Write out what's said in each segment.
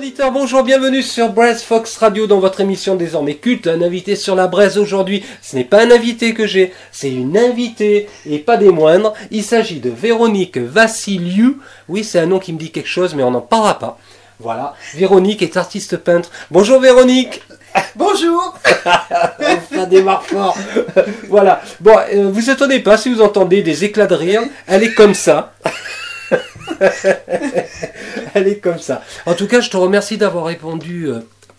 Auditeurs, bonjour, bienvenue sur Braise Fox Radio dans votre émission désormais culte. Un invité sur la braise aujourd'hui. Ce n'est pas un invité que j'ai, c'est une invitée et pas des moindres. Il s'agit de Véronique Vassiliou. Oui, c'est un nom qui me dit quelque chose, mais on n'en parlera pas. Voilà, Véronique est artiste peintre. Bonjour Véronique. Bonjour. Ça démarre fort. Voilà. Bon, vous étonnez pas si vous entendez des éclats de rire. Elle est comme ça. Elle est comme ça. En tout cas, je te remercie d'avoir répondu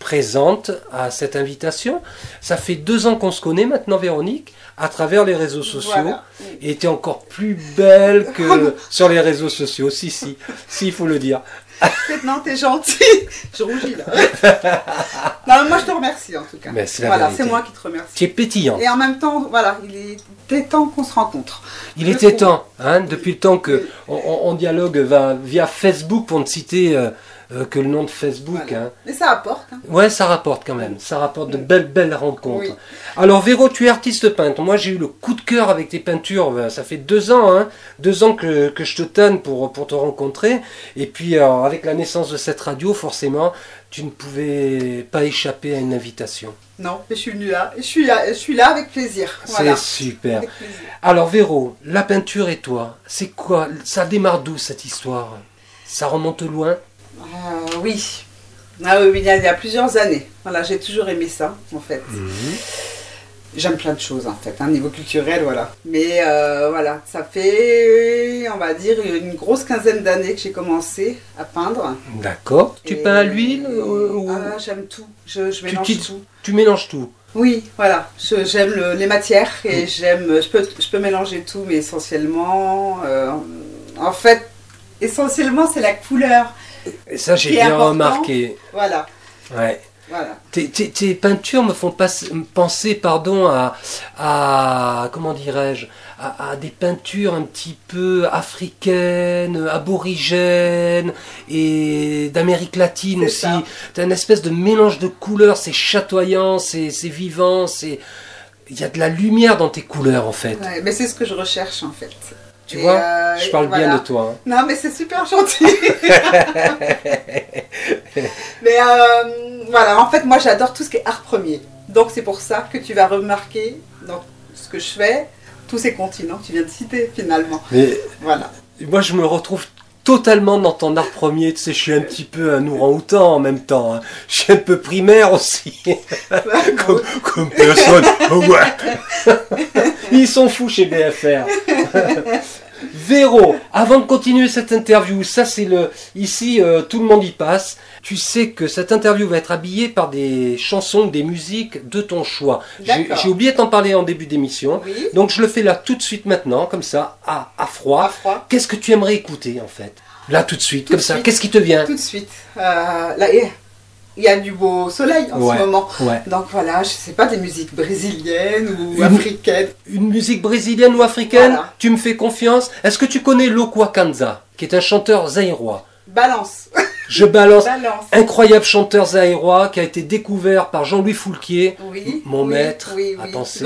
présente à cette invitation. Ça fait 2 ans qu'on se connaît maintenant, Véronique, à travers les réseaux sociaux. Voilà. Et tu es encore plus belle que sur les réseaux sociaux. Si, il faut le dire. Non, t'es gentil. Je rougis là. Non, moi je te remercie en tout cas. Voilà, c'est moi qui te remercie. Tu es pétillant. Et en même temps, voilà, il était temps qu'on se rencontre. Il était temps, hein, depuis le temps que on dialogue via Facebook, pour ne citer que le nom de Facebook. Voilà. Hein. Mais ça rapporte. Hein. Ouais, ça rapporte quand même. Ça rapporte de belles rencontres. Oui. Alors Véro, tu es artiste peintre. Moi, j'ai eu le coup de cœur avec tes peintures. Ça fait 2 ans, hein, 2 ans que je te tanne pour te rencontrer. Et puis, avec la naissance de cette radio, forcément, tu ne pouvais pas échapper à une invitation. Non, mais je suis venue là. Je suis là avec plaisir. Voilà. C'est super. Plaisir. Alors Véro, la peinture et toi, c'est quoi? Ça démarre d'où cette histoire? Ça remonte loin? Oui. Ah oui, il y a plusieurs années. Voilà, j'ai toujours aimé ça, en fait. J'aime plein de choses, en fait, niveau culturel, voilà. Mais voilà, ça fait, on va dire, une grosse quinzaine d'années que j'ai commencé à peindre. D'accord. Tu peins à l'huile Ah, j'aime tout. Je mélange tout. Tu mélanges tout? Oui, voilà. J'aime les matières et je peux mélanger tout, mais essentiellement, en fait, essentiellement, c'est la couleur. Et ça, j'ai bien remarqué. Voilà. Ouais. Voilà. Tes peintures me font penser à comment dirais-je, à des peintures un petit peu africaines, aborigènes et d'Amérique latine c'est aussi. Tu as une espèce de mélange de couleurs, c'est chatoyant, c'est vivant, il y a de la lumière dans tes couleurs en fait. Ouais, mais c'est ce que je recherche en fait. Tu vois, je parle bien de toi. Hein. Non, mais c'est super gentil. Mais voilà, en fait, moi j'adore tout ce qui est art premier. Donc c'est pour ça que tu vas remarquer dans ce que je fais, tous ces continents que tu viens de citer finalement. Mais voilà. Moi je me retrouve totalement dans ton art premier. Tu sais, je suis un petit peu un orang-outan en même temps. Hein. Je suis un peu primaire aussi. comme personne. Oh ouais. Ils sont fous chez BFR. Véro, avant de continuer cette interview, ça c'est ici tout le monde y passe. Tu sais que cette interview va être habillée par des chansons, des musiques de ton choix. J'ai oublié de t'en parler en début d'émission, oui. Donc je le fais là tout de suite maintenant, comme ça, à froid. Qu'est-ce que tu aimerais écouter en fait? Là tout de suite, comme ça. Qu'est-ce qui te vient? Tout de suite. Là, il y a du beau soleil en ce moment. Ouais. Donc voilà, je sais pas, des musiques brésiliennes ou africaines. Une musique brésilienne ou africaine, voilà. Tu me fais confiance. Est-ce que tu connais Lokwa Kanza, qui est un chanteur zaïrois? Balance. Je balance. Incroyable chanteur zaïrois qui a été découvert par Jean-Louis Foulquier, mon maître à penser.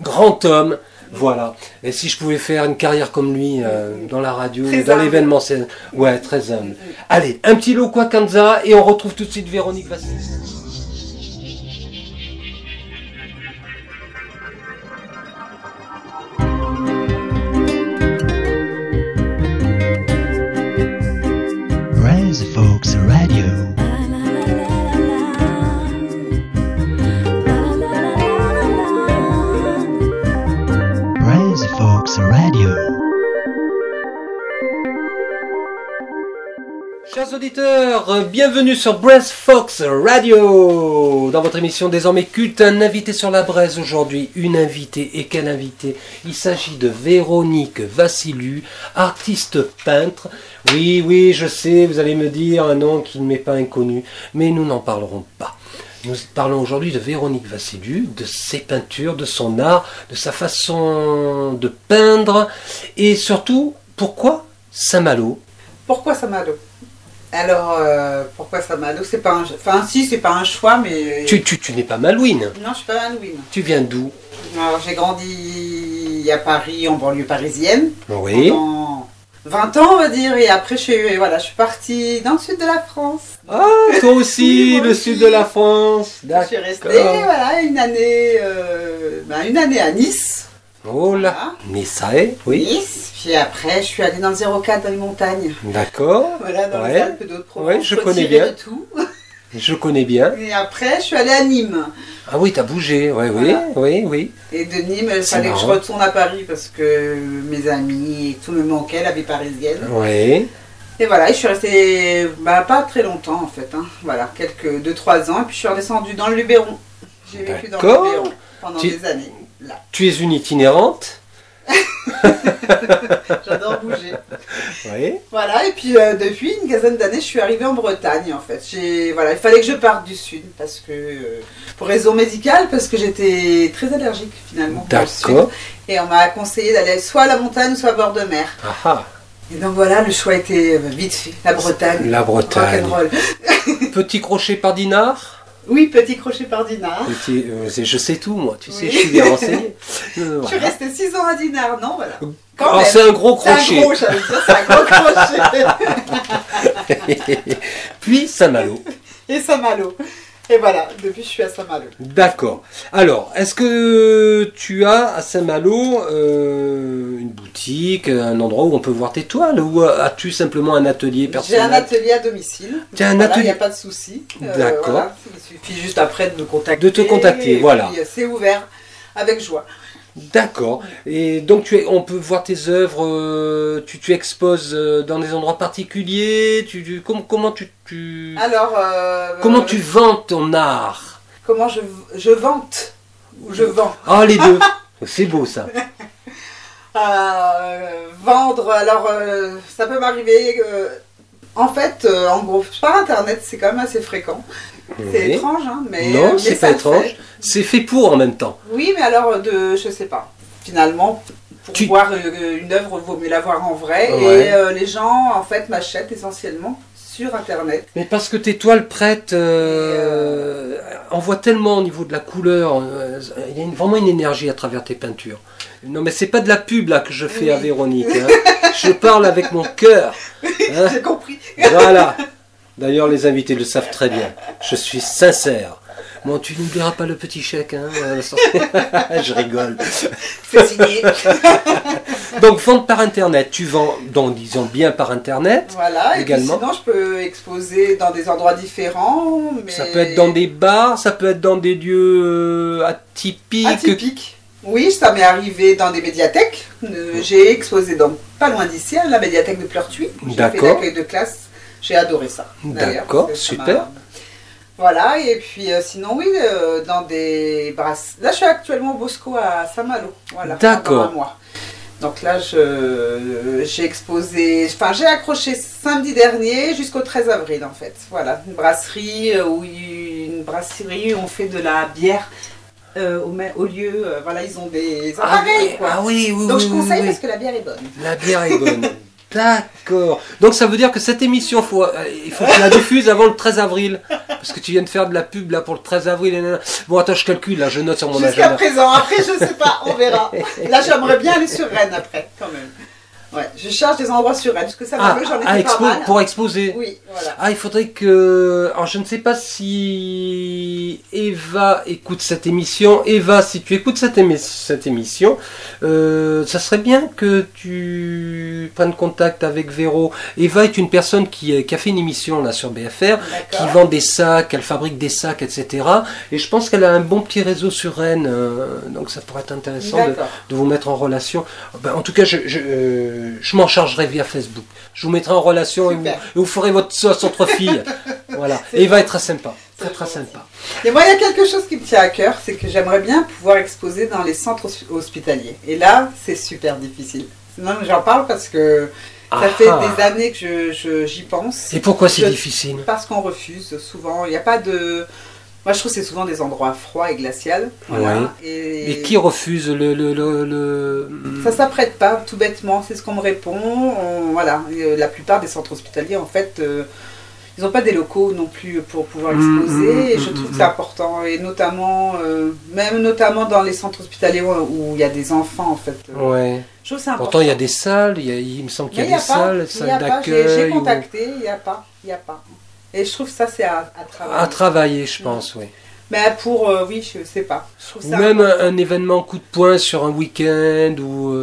Grand homme. Voilà. Et si je pouvais faire une carrière comme lui dans la radio, dans l'événement, c'est très humble. Allez, un petit Lokwa Kanza et on retrouve tout de suite Véronique Vassiliou. Braise Fox Radio. Fox Radio. Chers auditeurs, bienvenue sur Braise Fox Radio. Dans votre émission désormais culte, un invité sur la braise aujourd'hui. Une invitée, et quelle invitée? Il s'agit de Véronique Vassiliou, artiste peintre. Oui, je sais, vous allez me dire un nom qui ne m'est pas inconnu, mais nous n'en parlerons pas. Nous parlons aujourd'hui de Véronique Vassiliou, de ses peintures, de son art, de sa façon de peindre et surtout, pourquoi Saint-Malo? Pourquoi Saint-Malo? Alors, pourquoi Saint-Malo? C'est pas c'est pas un choix, mais... Tu n'es pas malouine? Non, je suis pas malouine. Tu viens d'où? Alors, j'ai grandi à Paris, en banlieue parisienne. Oui. 20 ans, on va dire, et après je suis partie dans le sud de la France. Ah, toi aussi, Oui, moi le aussi. sud de la France. Je D'accord. suis restée une année à Nice. Oh là, Voilà. Nice, oui. Nice, puis après je suis allée dans le 04 dans les montagnes. D'accord. Voilà, dans Ouais. les Alpes d'Haute-Provence. Ouais, je connais retirée bien. de tout. Je connais bien. Et après je suis allée à Nîmes. Ah oui, t'as bougé. Ouais, Voilà. oui. Et de Nîmes, il C'est fallait que je marrant. retourne à Paris parce que mes amis et tout me manquait, la vie parisienne. Oui. Et voilà, et je suis restée pas très longtemps en fait. Hein. Voilà, 2-3 ans. Et puis je suis redescendue dans le Luberon. J'ai vécu dans le D'accord. Luberon pendant Tu- des années. Là, Tu es une itinérante. j'adore bouger. Oui. Voilà, et puis depuis une quinzaine d'années, je suis arrivée en Bretagne en fait. Voilà, il fallait que je parte du sud parce que pour raison médicale, parce que j'étais très allergique finalement. pour le sud. D'accord. Et on m'a conseillé d'aller soit à la montagne, soit à bord de mer. Ah ah. Et donc voilà, le choix était vite fait. La Bretagne. La Bretagne. Rock'n'roll. Petit crochet par dinar. Oui, petit crochet par dinar. Je sais tout, moi. Tu sais, Oui. je suis bien renseigné. Je suis Voilà. restée 6 ans à Dinard, non voilà. Quand Alors, même. c'est un gros C'est un crochet. gros, j'allais dire, c'est un gros crochet. Puis Saint-Malo. Et Saint-Malo. Et voilà, depuis je suis à Saint-Malo. D'accord. Alors, est-ce que tu as à Saint-Malo une boutique, un endroit où on peut voir tes toiles, ou as-tu simplement un atelier J'ai personnel? un atelier à domicile. Tiens, un Voilà, atelier. il n'y a pas de souci. D'accord. Voilà, il suffit juste après de me contacter. De te contacter, et voilà. puis, c'est ouvert avec joie. D'accord. Et donc on peut voir tes œuvres, tu exposes dans des endroits particuliers, comment tu Alors. comment tu vends ton art? Comment je vante ou je vends. Ah, les deux. C'est beau ça. Vendre, alors ça peut m'arriver. En fait, en gros, par internet, c'est quand même assez fréquent. C'est Oui. étrange, hein, mais. Non, mais c'est ça pas le étrange. fait. C'est fait pour en même temps. Oui, mais alors, je sais pas. Finalement, pour Tu- voir une œuvre, il vaut mieux la voir en vrai. Ouais. Et les gens, en fait, m'achètent essentiellement sur internet. Mais parce que tes toiles prêtes envoient tellement au niveau de la couleur, il y a vraiment une énergie à travers tes peintures. Non, mais c'est pas de la pub là que je fais à Oui. Véronique. Hein. Je parle avec mon cœur. Hein. J'ai compris. Voilà. D'ailleurs, les invités le savent très bien. Je suis sincère. Bon, tu n'oublieras pas le petit chèque, hein. Je rigole. C'est signé. Donc, vente par Internet. Tu vends, donc, disons bien par Internet. Voilà, et puis Également. sinon, je peux exposer dans des endroits différents. Mais... Ça peut être dans des bars, ça peut être dans des lieux atypiques. atypiques. Oui, ça m'est arrivé dans des médiathèques. J'ai exposé pas loin d'ici, à la médiathèque de Pleurtuis. J'ai fait D'accord. l'accueil de classe. J'ai adoré ça. d'ailleurs, D'accord, parce que ça super. m'a- Voilà, et puis sinon, oui, dans des brasses. Là, je suis actuellement au Bosco à Saint-Malo. Voilà, D'accord. pendant un mois. Donc là, j'ai exposé, enfin, j'ai accroché samedi dernier jusqu'au 13 avril, en fait. Voilà, une brasserie où on fait de la bière au lieu. Voilà, ils ont des appareils, quoi. Ah oui, oui, Donc oui, je oui, conseille oui. parce que la bière est bonne. La bière est bonne. D'accord. Donc ça veut dire que cette émission, il faut que tu la diffuses avant le 13 avril. Parce que tu viens de faire de la pub là pour le 13 avril. Et nanana. Bon, attends, je calcule, là, je note sur mon Jusqu'à agenda. présent, après je sais pas, on verra. Là j'aimerais bien aller sur Rennes après, quand même. Ouais, je cherche des endroits sur Rennes, parce que ça va, j'en ai fait pas mal. pour exposer. Oui, voilà. Ah, il faudrait que... Alors, je ne sais pas si Eva écoute cette émission. Eva, si tu écoutes cette émission, ça serait bien que tu prennes contact avec Véro. Eva est une personne qui a fait une émission là sur BFR, qui D'accord. vend des sacs, elle fabrique des sacs, etc. Et je pense qu'elle a un bon petit réseau sur Rennes, donc ça pourrait être intéressant D'accord. de vous mettre en relation. Ben, en tout cas, je m'en chargerai via Facebook. Je vous mettrai en relation et Super. vous ferez votre sauce entre filles. Voilà. C'est Et Eva bon. est très sympa. Très C'est très bon. sympa. Et moi, il y a quelque chose qui me tient à cœur, c'est que j'aimerais bien pouvoir exposer dans les centres hospitaliers. Et là, c'est super difficile. Sinon, j'en parle parce que ça fait Ah. des années que j'y pense. Et pourquoi c'est Je- difficile? Parce qu'on refuse souvent. Il n'y a pas de... Moi, je trouve que c'est souvent des endroits froids et glaciaux. Voilà. Et qui refuse Ça s'apprête pas, tout bêtement, c'est ce qu'on me répond. Voilà, la plupart des centres hospitaliers, en fait, ils n'ont pas des locaux non plus pour pouvoir exposer. Et je trouve que c'est important. Et notamment, même notamment dans les centres hospitaliers où il y a des enfants, en fait. Ouais. Je trouve que c'est important. Pourtant, il y a des salles, il me semble qu'il y a des salles d'accueil. J'ai contacté, il n'y a pas. Et je trouve que ça, c'est à travailler. À travailler, je pense, oui. Mais pour, oui, je sais pas. Je trouve Ou ça même important. un événement coup de poing sur un week-end ou...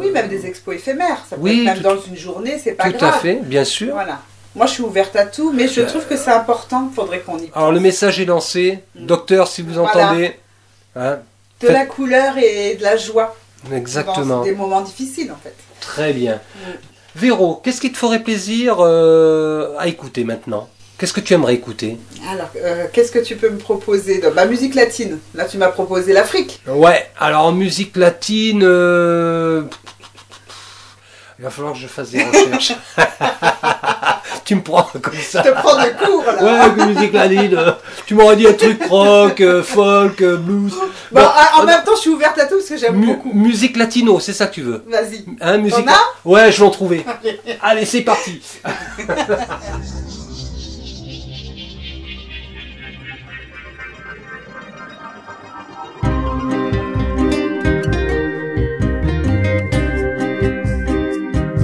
Oui, même des expos éphémères. Ça peut oui, être même dans une journée, c'est pas grave. Tout à fait, bien sûr. Voilà. Moi, je suis ouverte à tout, mais je trouve que c'est important. Il faudrait qu'on y pense. Alors, le message est lancé. Docteur, si vous entendez... Hein, de la couleur et de la joie. Exactement. Dans des moments difficiles, en fait. Très bien. Véro, qu'est-ce qui te ferait plaisir à écouter maintenant? Qu'est-ce que tu aimerais écouter? Alors, qu'est-ce que tu peux me proposer? Ma musique latine. Là, tu m'as proposé l'Afrique. Ouais, alors en musique latine, il va falloir que je fasse des recherches. Tu me prends comme ça. Je te prends de cours, là. Ouais, musique latine. Tu m'aurais dit un truc rock, folk, blues. Bon, en même temps, je suis ouverte à tout parce que j'aime beaucoup. Musique latino, c'est ça que tu veux? Vas-y. Hein, musique... T'en as? Ouais, je vais en trouver. Allez, c'est parti.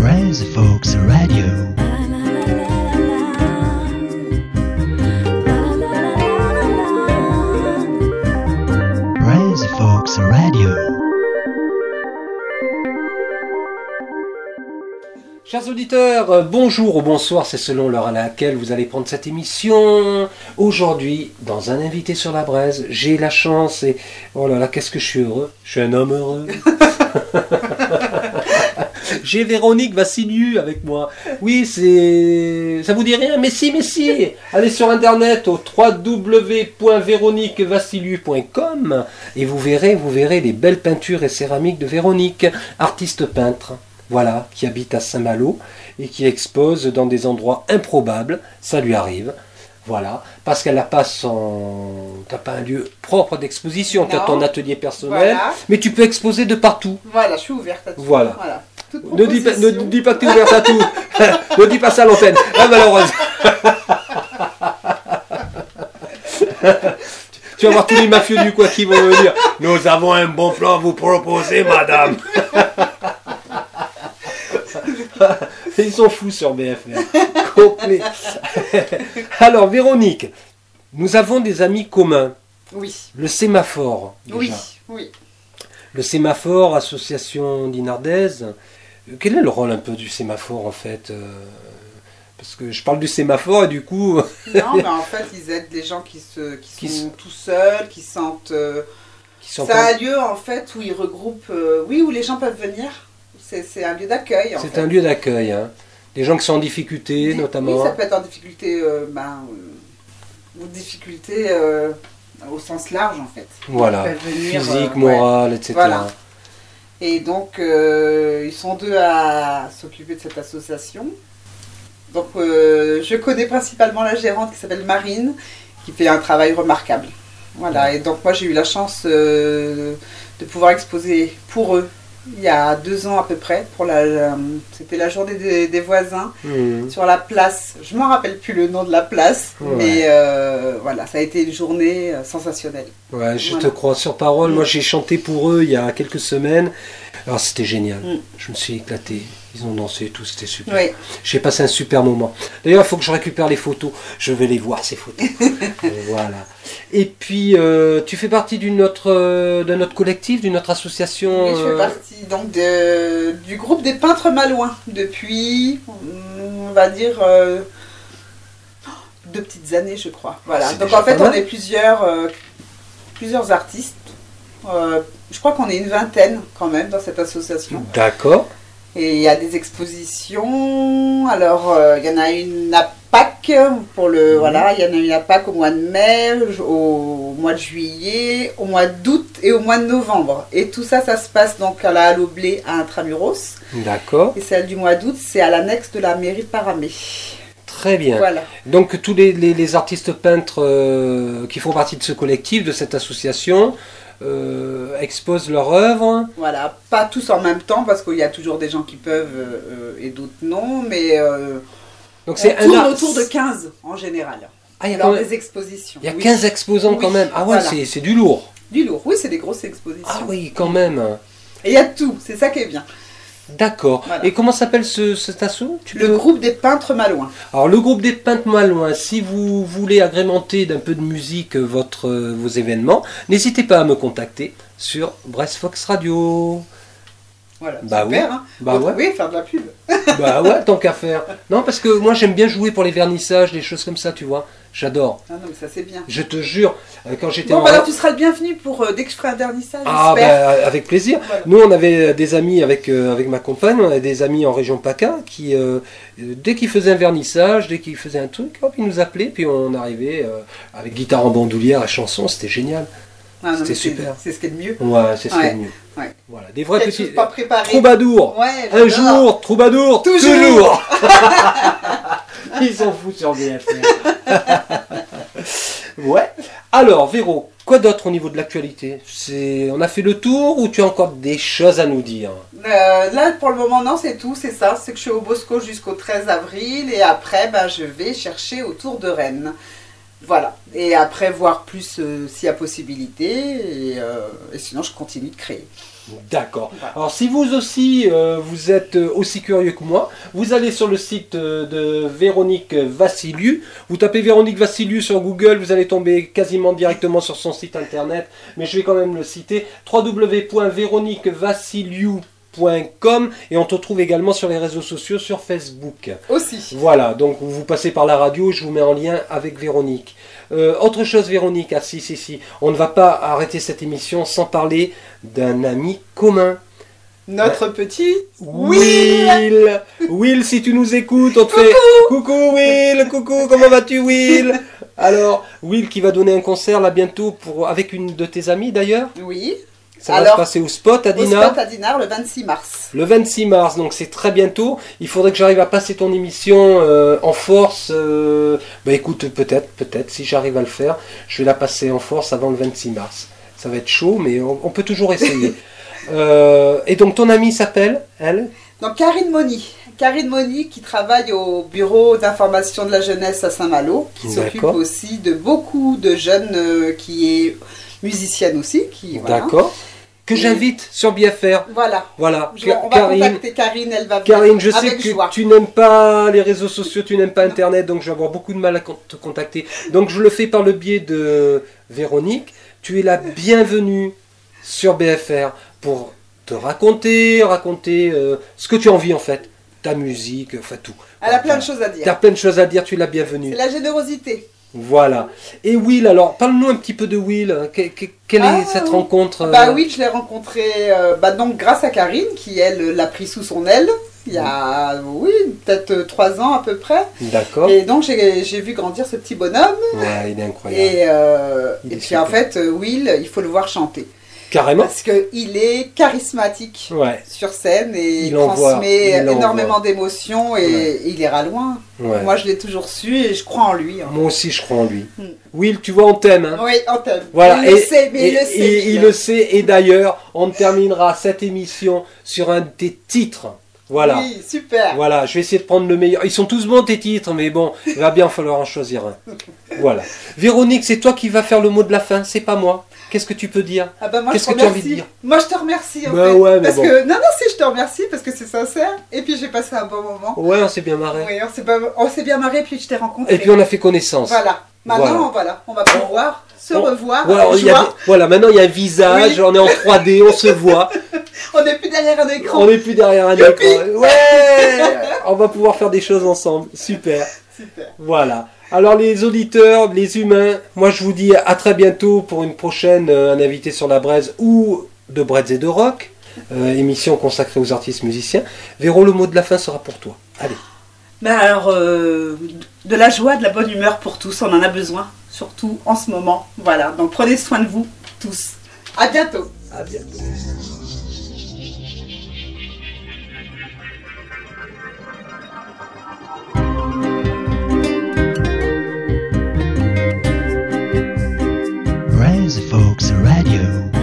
Res Folks Radio. Res Folks Radio. Chers auditeurs, bonjour ou bonsoir, c'est selon l'heure à laquelle vous allez prendre cette émission. Aujourd'hui, dans Un invité sur la braise, j'ai la chance et... Oh là là, qu'est-ce que je suis heureux. Je suis un homme heureux. J'ai Véronique Vassiliou avec moi. Oui, c'est... Ça vous dit rien? Mais si. Allez sur internet au www.véroniquevassiliou.com et vous verrez les belles peintures et céramiques de Véronique, artiste peintre. Voilà, qui habite à Saint-Malo et qui expose dans des endroits improbables. Ça lui arrive. Voilà, parce qu'elle n'a pas t'as pas un lieu propre d'exposition, tu as ton atelier personnel, voilà. Mais tu peux exposer de partout. Voilà, je suis ouverte à tout. Voilà. Ne dis pas que tu es ouverte à tout. Ne dis pas ça à l'antenne. Ah, malheureuse. Tu vas voir tous les mafieux du coin qui vont me dire « Nous avons un bon plan à vous proposer, madame !» Ils sont fous sur BFR. Complet. Alors, Véronique, nous avons des amis communs. Oui. Le Sémaphore. Déjà. Oui. Le Sémaphore, association dinardaise. Quel est le rôle un peu du Sémaphore en fait? Parce que je parle du Sémaphore et du coup... Non, mais en fait, ils aident les gens qui sont tout seuls, qui sentent... C'est un lieu en fait où ils regroupent... où les gens peuvent venir. C'est un lieu d'accueil. C'est un lieu d'accueil. Hein. Des gens qui sont en difficulté, notamment. Oui, ça peut être en difficulté, ou difficulté au sens large, en fait. Voilà, venir, physique, morale, etc. Voilà. Et donc, ils sont deux à s'occuper de cette association. Donc, je connais principalement la gérante qui s'appelle Marine, qui fait un travail remarquable. Voilà, et donc moi j'ai eu la chance de pouvoir exposer pour eux il y a 2 ans à peu près, c'était la journée des voisins, sur la place, je ne me rappelle plus le nom de la place, mais voilà, ça a été une journée sensationnelle. Ouais, je te crois sur parole, moi j'ai chanté pour eux il y a quelques semaines, alors c'était génial, je me suis éclaté, ils ont dansé et tout, c'était super. Oui. J'ai passé un super moment. D'ailleurs, il faut que je récupère les photos, je vais les voir ces photos. Voilà. Et puis, tu fais partie d'un autre collectif, d'une autre association? Oui, je fais partie donc du groupe des peintres malouins depuis, on va dire, 2 petites années, je crois. Voilà. Donc en fait, on est plusieurs artistes. Je crois qu'on est une vingtaine quand même dans cette association. D'accord. Et il y a des expositions. Alors, il y en a une à Pâques, voilà, il y en a une à Pâques au mois de mai, au mois de juillet, au mois d'août et au mois de novembre. Et tout ça, ça se passe donc à la Halle au Blé à Intramuros. D'accord. Et celle du mois d'août, c'est à l'annexe de la mairie de Paramé. Très bien. Voilà. Donc tous les artistes peintres qui font partie de ce collectif, de cette association, exposent leur œuvre. Voilà, pas tous en même temps parce qu'il y a toujours des gens qui peuvent et d'autres non, mais Donc c'est On tourne autour de 15 en général. Ah, il y a lors quand même- des expositions. Il y a Oui. 15 exposants Oui, quand même. Ah ouais, voilà. c'est du lourd. Du lourd, oui, c'est des grosses expositions. Ah oui, quand même. Et il y a de tout, c'est ça qui est bien. D'accord. Voilà. Et comment s'appelle cet assaut? Le groupe des peintres malouins. Alors le groupe des peintres malouins, si vous voulez agrémenter d'un peu de musique vos événements, n'hésitez pas à me contacter sur Brest Fox Radio. Voilà, Bah super. oui. Hein. Bah Vous ouais. pouvez faire de la pub. Bah ouais, tant qu'à faire. Non, parce que moi j'aime bien jouer pour les vernissages, des choses comme ça, tu vois. J'adore. Ah non, mais ça c'est bien. Je te jure, quand j'étais Bon, en... bah alors tu seras le bienvenu pour dès que je ferai un vernissage, Ah j'espère. bah, avec plaisir. Voilà. Nous on avait des amis avec ma compagne, on avait des amis en région PACA qui dès qu'ils faisaient un vernissage, dès qu'ils faisaient un truc, hop, ils nous appelaient, puis on arrivait avec guitare en bandoulière et chanson, c'était génial. Ah, non, c'était mais super. C'est ce qui est de mieux. Ouais, c'est ce qu'il y a de Ouais, mieux. ouais. Voilà, des vrais Quelque petits chose pas préparé. troubadours. Ouais, Un j'adore. jour, troubadour, Toujours. toujours. Ils s'en foutent sur BFM. Ouais. Alors, Véro, quoi d'autre au niveau de l'actualité? On a fait le tour ou tu as encore des choses à nous dire? Là, pour le moment, non, c'est tout, c'est ça. C'est que je suis au Bosco jusqu'au 13 avril et après, bah, je vais chercher autour de Rennes. Voilà. Et après, voir plus s'il y a possibilité. Et sinon, je continue de créer. D'accord. Voilà. Alors si vous aussi, vous êtes aussi curieux que moi, vous allez sur le site de Véronique Vassiliou, vous tapez Véronique Vassiliou sur Google, vous allez tomber quasiment directement sur son site internet, mais je vais quand même le citer, www.veroniquevassiliou.com, et on te trouve également sur les réseaux sociaux, sur Facebook. Aussi. Voilà, donc vous passez par la radio, je vous mets en lien avec Véronique. Autre chose, Véronique, ah si, on ne va pas arrêter cette émission sans parler d'un ami commun. Notre petit Will. Will, si tu nous écoutes, on te fait coucou Will, coucou, comment vas-tu Will? Alors, Will qui va donner un concert là bientôt avec une de tes amies d'ailleurs. Oui. Ça va Alors, se passer au Spot à Au Dinard. Spot à Dinard le 26 mars. Le 26 mars, donc c'est très bientôt. Il faudrait que j'arrive à passer ton émission en force. Bah écoute, peut-être, si j'arrive à le faire, je vais la passer en force avant le 26 mars. Ça va être chaud, mais on peut toujours essayer. Et donc ton amie s'appelle, elle? Donc Karine Moni. Karine Moni qui travaille au bureau d'information de la jeunesse à Saint-Malo, qui s'occupe D'accord. aussi de beaucoup de jeunes, qui est musicienne aussi. Voilà. D'accord. Que j'invite sur BFR. Voilà. Voilà. On va contacter Karine, elle va venir Karine, je sais avec que joie. tu n'aimes pas les réseaux sociaux, tu n'aimes pas Internet, donc je vais avoir beaucoup de mal à te contacter. Donc je le fais par le biais de Véronique. Tu es la bienvenue sur BFR pour te raconter ce que tu as envie en fait. Ta musique, enfin tout. Elle a plein de choses à dire. Tu as plein de choses à dire, tu es la bienvenue. C'est la générosité. Voilà. Et Will, alors, parle-nous un petit peu de Will. Quelle est cette rencontre Bah oui, je l'ai rencontré donc grâce à Karine, qui elle l'a pris sous son aile. Il y a, oui, peut-être 3 ans à peu près. D'accord. Et donc j'ai vu grandir ce petit bonhomme. Ouais, il est incroyable. Et Il est puis super. en fait, Will, il faut le voir chanter. Carrément. Parce qu'il est charismatique Ouais. sur scène et il Il envoie, transmet il énormément envoie. d'émotions et Ouais. il ira loin. Ouais. Moi, je l'ai toujours su et je crois en lui. Hein. Moi aussi, je crois en lui. Hmm. Will, tu vois, on t'aime. Hein. Oui, on t'aime. Voilà. Il le sait, mais il le sait. et il le sait. Et d'ailleurs, on terminera cette émission sur un de tes titres. Voilà. Oui, super. Voilà, je vais essayer de prendre le meilleur. Ils sont tous bons tes titres, mais bon, il va bien falloir en choisir un. Voilà. Véronique, c'est toi qui vas faire le mot de la fin, c'est pas moi. Qu'est-ce que tu peux dire? Ah bah moi, Qu'est-ce je te que tu as remercie. envie de dire? Moi, je te remercie en Bah fait. ouais, mais parce bon. que non, si je te remercie parce que c'est sincère. Et puis j'ai passé un bon moment. Ouais, on s'est bien marré. Oui, on s'est bien marré puis je t'ai rencontré. Et puis on a fait connaissance. Voilà. Maintenant, voilà, on va pouvoir se revoir. Voilà, avec il y a joie. des- voilà, maintenant il y a un visage, Oui. on est en 3D, on se voit. On n'est plus derrière un écran. On n'est plus derrière un Youpi. écran. Ouais. On va pouvoir faire des choses ensemble. Super. Super. Voilà. Alors les auditeurs, les humains, moi je vous dis à très bientôt pour une prochaine un invité sur la braise ou de Braise et de Rock, émission consacrée aux artistes musiciens. Véro, le mot de la fin sera pour toi. Allez. Ben alors, de la joie, de la bonne humeur pour tous, on en a besoin, surtout en ce moment. Voilà, donc prenez soin de vous tous. À bientôt. À bientôt. Brass Folks Radio.